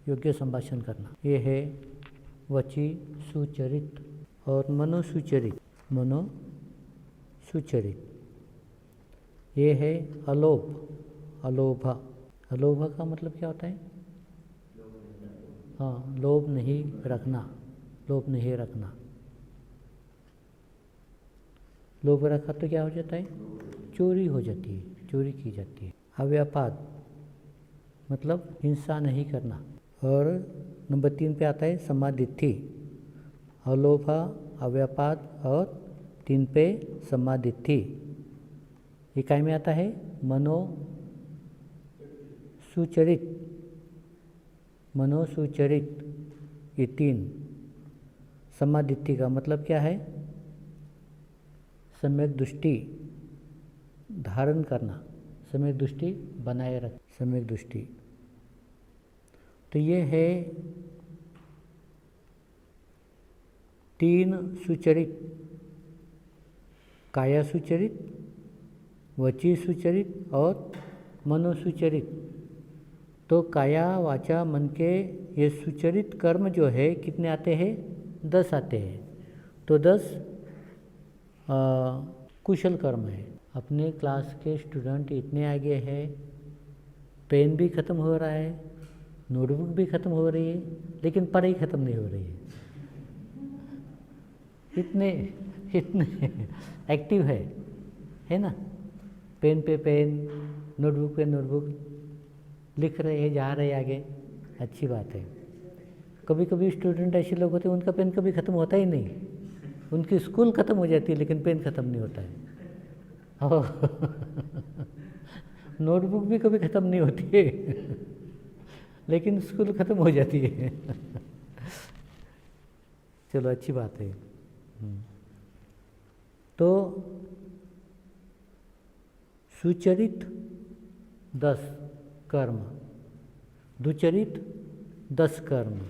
Speaker 1: योग्य संभाषण करना। ये है वची सुचरित। और मनो सुचरित, मनो सुचरित ये है अलोभ, अलोभ, अलोभ का मतलब क्या होता है? हाँ लोभ नहीं रखना, लोभ नहीं रखना। लोभ रखा तो क्या हो जाता है? चोरी हो जाती है, चोरी की जाती है। अव्यापाद मतलब हिंसा नहीं करना। और नंबर 3 पे आता है सम्मादिथि, अलोभ, अव्यापाद और 3 पे सम्मादिथि। ये काय में आता है? मनो सुचरित, मनो सुचरित ये 3। सम्मादिथि का मतलब क्या है? सम्यक दृष्टि धारण करना, सम्यक दृष्टि बनाए रख, सम्यक दृष्टि। तो ये है 3 सुचरित, काया सुचरित, वची सुचरित और मनो सुचरित। तो काया वाचा मन के ये सुचरित कर्म जो है कितने आते हैं? 10 आते हैं। तो 10 कुशल कर्म है। अपने क्लास के स्टूडेंट इतने आगे हैं, पेन भी ख़त्म हो रहा है, नोटबुक भी ख़त्म हो रही है, लेकिन पढ़ाई ख़त्म नहीं हो रही है। इतने एक्टिव है ना? पेन पे पेन, नोटबुक पे नोटबुक, लिख रहे हैं, जा रहे हैं आगे, अच्छी बात है। कभी कभी स्टूडेंट ऐसे लोग होते हैं उनका पेन कभी ख़त्म होता ही नहीं, उनकी स्कूल ख़त्म हो जाती है लेकिन पेन ख़त्म नहीं होता है। नोटबुक भी कभी ख़त्म नहीं होती है लेकिन स्कूल ख़त्म हो जाती है। चलो अच्छी बात है। तो सुचरित 10 कर्म, दुचरित 10 कर्म।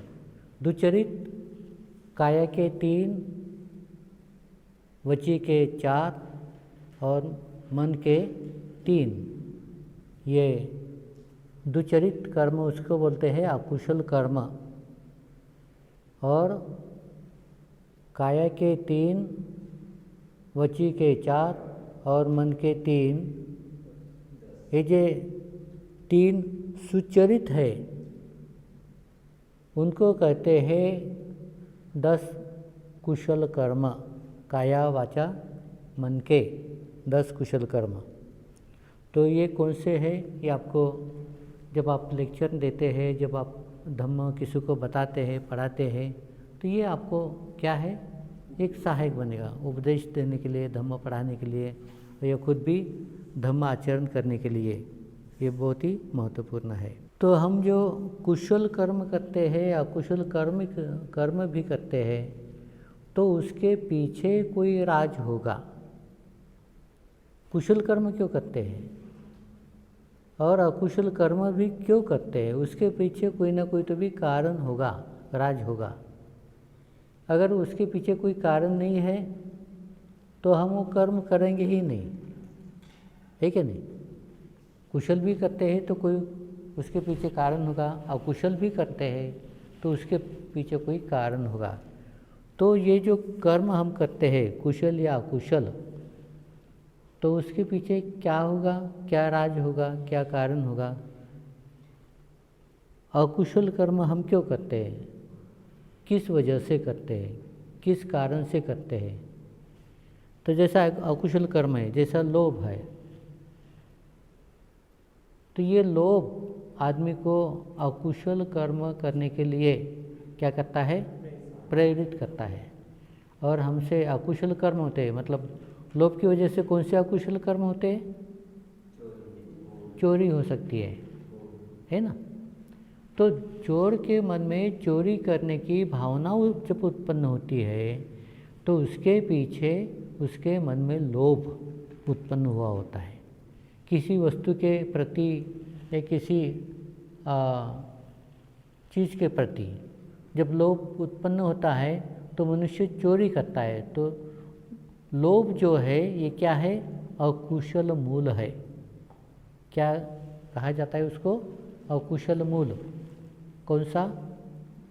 Speaker 1: दुचरित काया के 3, वची के 4 और मन के 3। ये दुचरित कर्म उसको बोलते हैं अकुशल कर्म। और काया के 3, वची के 4 और मन के 3, ये जो 3 सुचरित है उनको कहते हैं 10 कुशल कर्म। काया वाचा मन के 10 कुशल कर्म। तो ये कौन से हैं, ये आपको जब आप लेक्चर देते हैं, जब आप धम्म किसी को बताते हैं, पढ़ाते हैं, तो ये आपको क्या है, एक सहायक बनेगा उपदेश देने के लिए, धम्म पढ़ाने के लिए, या खुद भी धम्म आचरण करने के लिए। ये बहुत ही महत्वपूर्ण है। तो हम जो कुशल कर्म करते हैं, अकुशल कर्म भी करते हैं, तो उसके पीछे कोई राज होगा। कुशल कर्म क्यों करते हैं और अकुशल कर्म भी क्यों करते हैं, उसके पीछे कोई ना कोई तो भी कारण होगा, राज होगा। अगर उसके पीछे कोई कारण नहीं है तो हम वो कर्म करेंगे ही नहीं, है क्या नहीं। कुशल भी करते हैं तो कोई उसके पीछे कारण होगा, अकुशल भी करते हैं तो उसके पीछे कोई कारण होगा। तो ये जो कर्म हम करते हैं कुशल या अकुशल, तो उसके पीछे क्या होगा, क्या राज होगा, क्या कारण होगा। अकुशल कर्म हम क्यों करते हैं, किस वजह से करते हैं, किस कारण से करते हैं। तो जैसा अकुशल कर्म है, जैसा लोभ है, तो ये लोभ आदमी को अकुशल कर्म करने के लिए क्या करता है, प्रेरित करता है। और हमसे अकुशल कर्म होते हैं, मतलब लोभ की वजह से कौन से अकुशल कर्म होते हैं, चोरी हो सकती है ना। तो चोर के मन में चोरी करने की भावना जब उत्पन्न होती है तो उसके पीछे उसके मन में लोभ उत्पन्न हुआ होता है। किसी वस्तु के प्रति या किसी चीज़ के प्रति जब लोभ उत्पन्न होता है तो मनुष्य चोरी करता है। तो लोभ जो है ये क्या है, अकुशल मूल है। क्या कहा जाता है उसको, अकुशल मूल। कौन सा,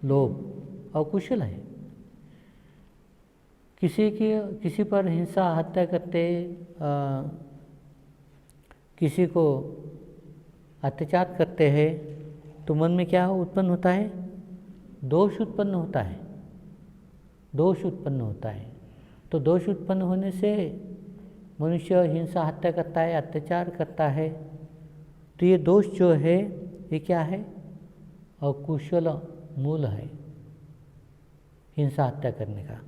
Speaker 1: लोभ अकुशल है। किसी पर हिंसा हत्या करते, किसी को अत्याचार करते हैं तो मन में क्या उत्पन्न होता है, दोष उत्पन्न होता है, दोष उत्पन्न होता है। तो दोष उत्पन्न होने से मनुष्य हिंसा हत्या करता है, अत्याचार करता है। तो ये दोष जो है ये क्या है, अकुशल मूल है हिंसा हत्या करने का।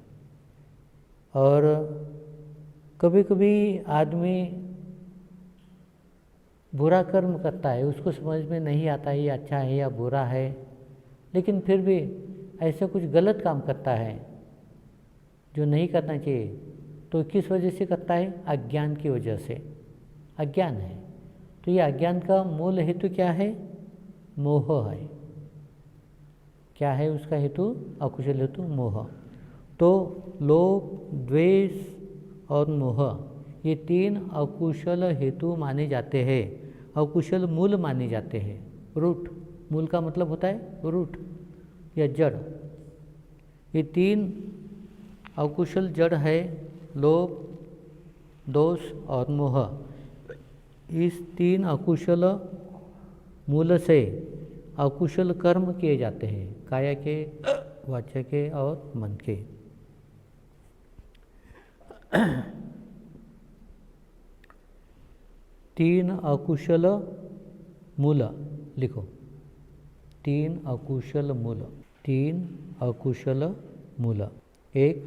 Speaker 1: और कभी कभी आदमी बुरा कर्म करता है, उसको समझ में नहीं आता ये अच्छा है या बुरा है, लेकिन फिर भी ऐसा कुछ गलत काम करता है जो नहीं करना चाहिए। तो किस वजह से करता है, अज्ञान की वजह से। अज्ञान है, तो ये अज्ञान का मूल हेतु क्या है, मोह है। क्या है उसका हेतु, अकुशल हेतु मोह। तो लोभ, द्वेष और मोह ये 3 अकुशल हेतु माने जाते हैं, अकुशल मूल माने जाते हैं। रूट, मूल का मतलब होता है रूट या जड़। ये 3 अकुशल जड़ है, लोभ, दोष और मोह। इस 3 अकुशल मूल से अकुशल कर्म किए जाते हैं, काया के, वाचा के और मन के। तीन अकुशल मूल लिखो, 3 अकुशल मूल, 3 अकुशल मूल। 1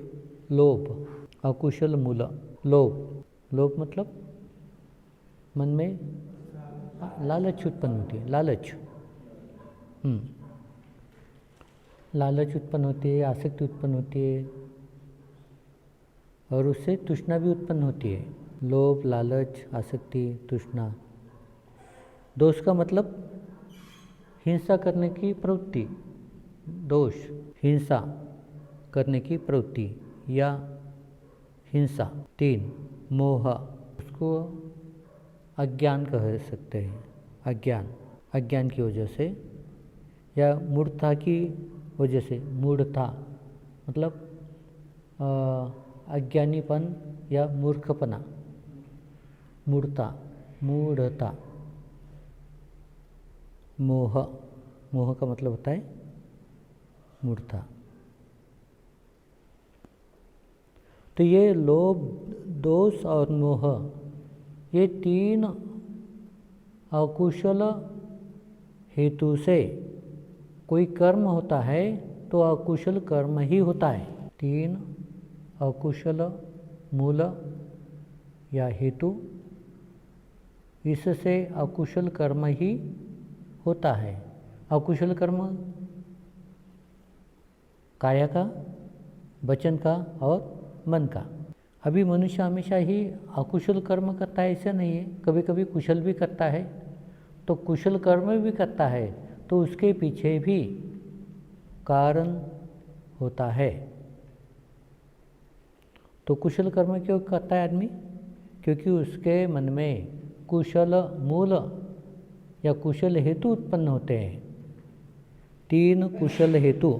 Speaker 1: लोभ, अकुशल मूल। लोभ, लोभ मतलब मन में लालच उत्पन्न होती है। लालच, लालच उत्पन्न होती है, आसक्ति उत्पन्न होती है और उससे तृष्णा भी उत्पन्न होती है। लोभ, लालच, आसक्ति, तृष्णा। दोष का मतलब हिंसा करने की प्रवृत्ति। दोष, हिंसा करने की प्रवृत्ति या हिंसा। 3, मोह, उसको अज्ञान कह सकते हैं। अज्ञान, अज्ञान की वजह से या मूढ़ता की वजह से। मूढ़ता मतलब अज्ञानीपन या मूर्खपना। मूढ़ता, मूढ़ता। मोह, मोह का मतलब होता है मूढ़ता। तो ये लोभ, दोष और मोह, ये 3 अकुशल हेतु से कोई कर्म होता है तो अकुशल कर्म ही होता है। 3 अकुशल मूल या हेतु, इससे अकुशल कर्म ही होता है। अकुशल कर्म काया का, वचन का और मन का। अभी मनुष्य हमेशा ही अकुशल कर्म करता है ऐसा नहीं है, कभी कभी कुशल भी करता है। तो कुशल कर्म भी करता है तो उसके पीछे भी कारण होता है। तो कुशल कर्म क्यों करता है आदमी? क्योंकि उसके मन में कुशल मूल या कुशल हेतु उत्पन्न होते हैं। 3 कुशल हेतु,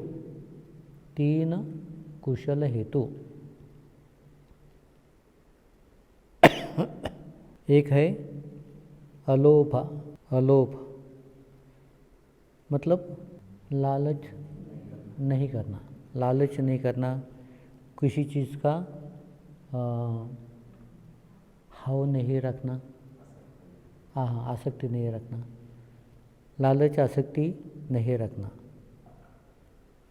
Speaker 1: 3 कुशल हेतु। एक है अलोभ। अलोभ मतलब लालच नहीं करना। लालच नहीं करना, किसी चीज़ का हाव नहीं रखना। हाँ, आसक्ति नहीं रखना। लालच, आसक्ति नहीं रखना।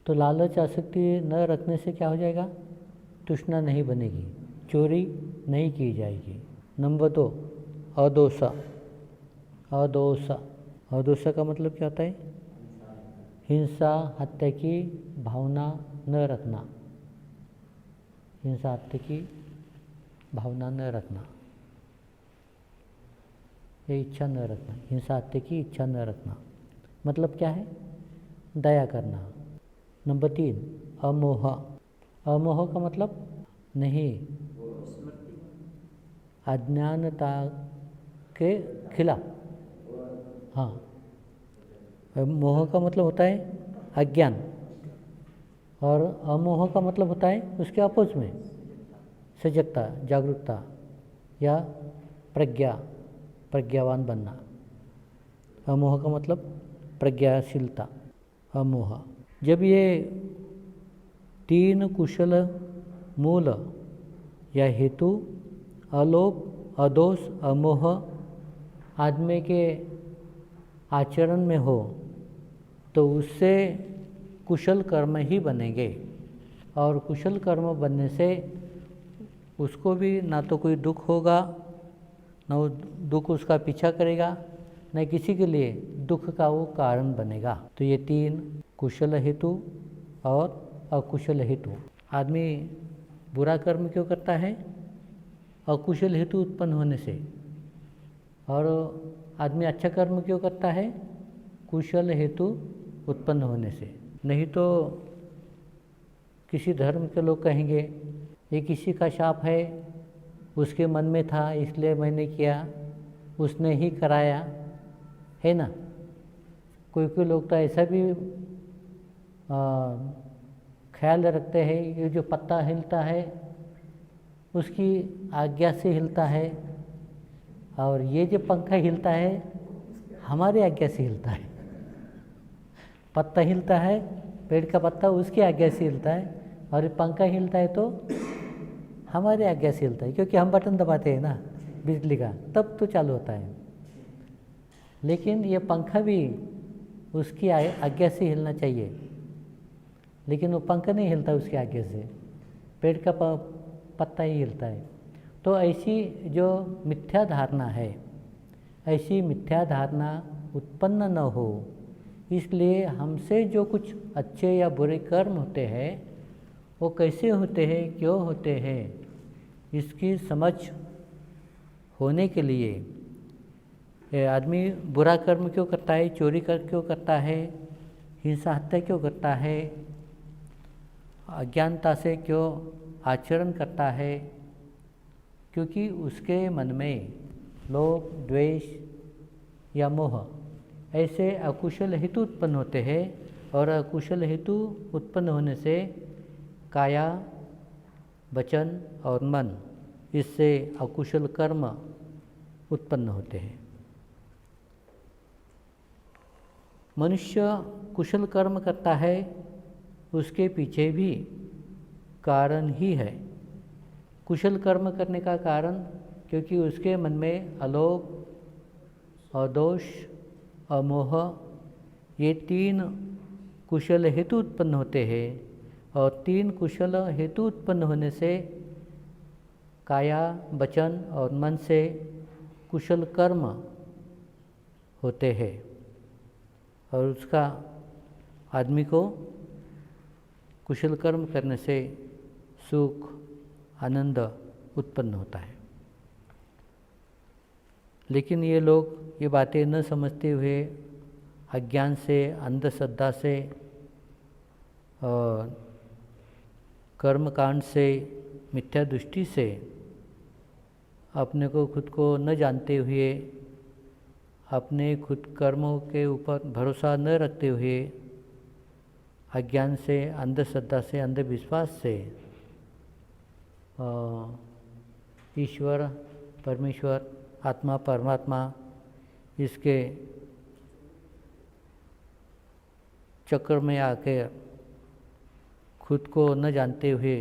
Speaker 1: तो लालच, आसक्ति न रखने से क्या हो जाएगा? तृष्णा नहीं बनेगी, चोरी नहीं की जाएगी। नंबर 2, अदोषा। अदोषा, अदोषा का मतलब क्या होता है? हिंसा, हत्या की भावना न रखना। हिंसा, हत्या की भावना न रखना, ये इच्छा न रखना। हिंसा, हत्या की इच्छा न रखना मतलब क्या है? दया करना। नंबर 3, अमोह। अमोह का मतलब नहीं, अज्ञानता के खिलाफ। हाँ, मोह का मतलब होता है अज्ञान और अमोह का मतलब होता है उसके अपोज में सजगता, जागरूकता या प्रज्ञा, प्रज्ञावान बनना। अमोह का मतलब प्रज्ञाशीलता। अमोह। जब ये 3 कुशल मूल या हेतु अलोभ, अदोष, अमोह आदमी के आचरण में हो तो उससे कुशल कर्म ही बनेंगे। और कुशल कर्म बनने से उसको भी ना तो कोई दुख होगा, ना वो दुख उसका पीछा करेगा, न किसी के लिए दुख का वो कारण बनेगा। तो ये 3 कुशल हेतु और अकुशल हेतु। आदमी बुरा कर्म क्यों करता है? अकुशल हेतु उत्पन्न होने से। और आदमी अच्छा कर्म क्यों करता है? कुशल हेतु उत्पन्न होने से। नहीं तो किसी धर्म के लोग कहेंगे ये किसी का शाप है, उसके मन में था इसलिए मैंने किया, उसने ही कराया, है ना। कोई कोई लोग तो ऐसा भी ख्याल रखते हैं ये जो पत्ता हिलता है उसकी आज्ञा से हिलता है और ये जो पंखा हिलता है हमारी आज्ञा से हिलता है। पत्ता हिलता है, पेड़ का पत्ता उसकी आज्ञा से हिलता है और ये पंखा हिलता है तो हमारी आज्ञा से हिलता है, क्योंकि हम बटन दबाते हैं ना बिजली का, तब तो चालू होता है। लेकिन ये पंखा भी उसकी आज्ञा से हिलना चाहिए, लेकिन वो पंखा नहीं हिलता उसकी आज्ञा से, पेड़ का पत्ता ही हिलता है। तो ऐसी जो मिथ्या धारणा है, ऐसी मिथ्या धारणा उत्पन्न न हो, इसलिए हमसे जो कुछ अच्छे या बुरे कर्म होते हैं वो कैसे होते हैं, क्यों होते हैं, इसकी समझ होने के लिए आदमी बुरा कर्म क्यों करता है, चोरी क्यों करता है, हिंसा हत्या क्यों करता है, अज्ञानता से क्यों आचरण करता है, क्योंकि उसके मन में लोभ, द्वेष या मोह ऐसे अकुशल हेतु उत्पन्न होते हैं और अकुशल हेतु उत्पन्न होने से काया, वचन और मन, इससे अकुशल कर्म उत्पन्न होते हैं। मनुष्य कुशल कर्म करता है, उसके पीछे भी कारण ही है। कुशल कर्म करने का कारण क्योंकि उसके मन में अलोभ, अदोष, अमोह ये 3 कुशल हेतु उत्पन्न होते हैं और 3 कुशल हेतु उत्पन्न होने से काया, वचन और मन से कुशल कर्म होते हैं और उसका आदमी को कुशल कर्म करने से सुख, आनंद उत्पन्न होता है। लेकिन ये लोग ये बातें न समझते हुए अज्ञान से, अंधश्रद्धा से और कर्मकांड से, मिथ्या दृष्टि से अपने को खुद को न जानते हुए, अपने खुद कर्मों के ऊपर भरोसा न रखते हुए अज्ञान से, अंधश्रद्धा से, अंधविश्वास से ईश्वर, परमेश्वर, आत्मा, परमात्मा इसके चक्र में आकर खुद को न जानते हुए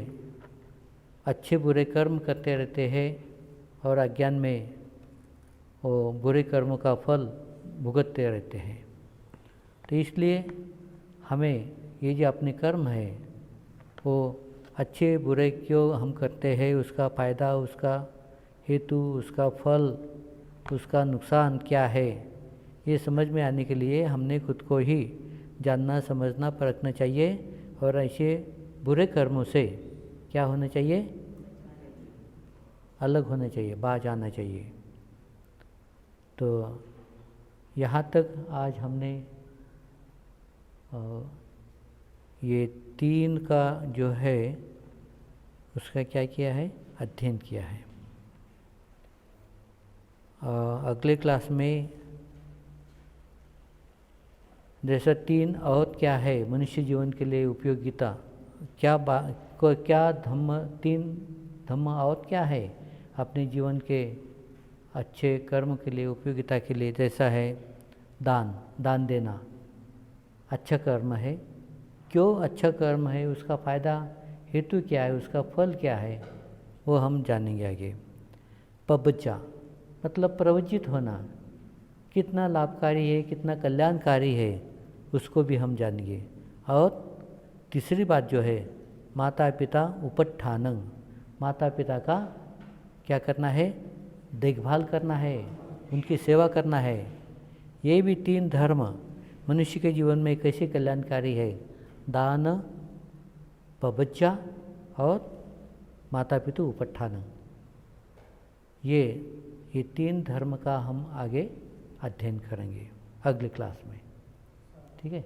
Speaker 1: अच्छे बुरे कर्म करते रहते हैं और अज्ञान में वो बुरे कर्मों का फल भुगतते रहते हैं। तो इसलिए हमें ये जो अपने कर्म है वो अच्छे बुरे क्यों हम करते हैं, उसका फ़ायदा, उसका हेतु, उसका फल, उसका नुकसान क्या है, ये समझ में आने के लिए हमने खुद को ही जानना, समझना, परखना चाहिए और ऐसे बुरे कर्मों से क्या होना चाहिए, अलग होना चाहिए, बाज आना चाहिए। तो यहाँ तक आज हमने ये 3 का जो है उसका क्या किया है, अध्ययन किया है। अगले क्लास में जैसा 3 और क्या है मनुष्य जीवन के लिए उपयोगिता, क्या धम्म, 3 धम्म और क्या है अपने जीवन के अच्छे कर्म के लिए, उपयोगिता के लिए, जैसा है दान देना अच्छा कर्म है। क्यों अच्छा कर्म है, उसका फ़ायदा, हेतु क्या है, उसका फल क्या है, वो हम जानेंगे आगे। पबज्जा मतलब प्रवज्जित होना, कितना लाभकारी है, कितना कल्याणकारी है, उसको भी हम जानेंगे। और तीसरी बात जो है माता पिता उपट्ठानंग, माता पिता का क्या करना है, देखभाल करना है, उनकी सेवा करना है। ये भी 3 धर्म मनुष्य के जीवन में कैसे कल्याणकारी है, दान, पबज्जा और माता पिता उपट्ठानंग। ये 3 धर्म का हम आगे अध्ययन करेंगे अगले क्लास में, ठीक है।